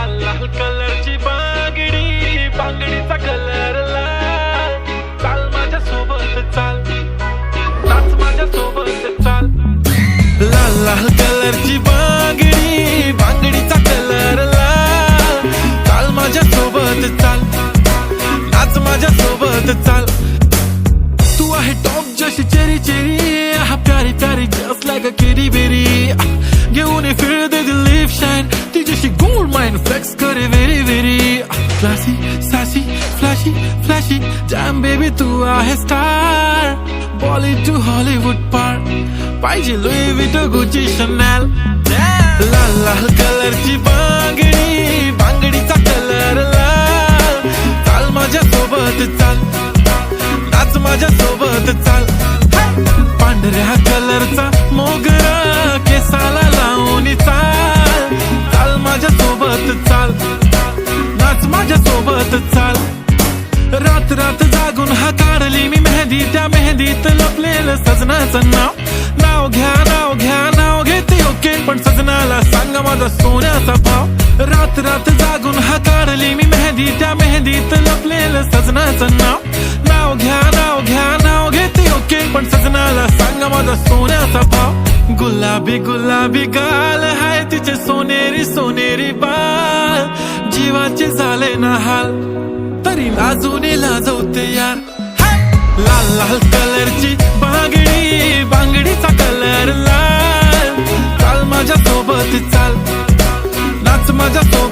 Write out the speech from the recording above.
लाल लाल कलरची बांगडी, बांगडीचा कलर लाल. चाल माझ्या सोबत चाल, नाच माझ्या सोबत चाल. लाल लाल कलरची बांगडी, बांगडीचा कलर लाल. चाल माझ्या सोबत चाल, नाच माझ्या सोबत चाल. तू आहे टॉप जशी चेरी चेरी, हा प्यारी प्यारी just like a kitty berry. घेऊन ये फिर दे दिल लिप शाइन, ती जशी गोल्ड माइन फ्लेक्स करे very very. Classy sassy flashy flashy jam baby तू आहे स्टार. बॉलीवुड टू हॉलीवुड पार, पाहिजे लुई विटो गुची शनेल. लाल लाल कलरची बांगडी, बांगडीचा कलर लाल. चाल माझ्या सोबत चाल, नाच माझ्या सोबत चाल. पांढऱ्या कलरचा मोगरा केसाला लावून चाल. चाल माझ्या सोबत चाल, नाच माझ्या सोबत चाल. रात रात जागून हा काढली मी मेहंदी, त्या मेहंदीत लपलेलं सजनाचं नाव. नाव घ्या नाव घ्या नाव घेते ओके, पण सजनाला सांगा माझा सोन्याचा भाव. रात रात जागून हा काढली मी मेहंदी, त्या मेहंदीत लपलेलं सजनाचं नाव. नाव घ्या नाव घ्या नाव घेते ओके, पण सजनाला सांगा माझा सोन्याचा भाव. गुलाबी गुलाबी गाल हाय तिचे सोनेरी सोनेरी बाल. जीवाचे झाले ना हाल, तरी लाजून लाजवते यार. लाल लाल कलरची बांगडी, बांगडीचा कलर लाल. चाल माझ्या सोबत चाल, नाच माझ्या सोबत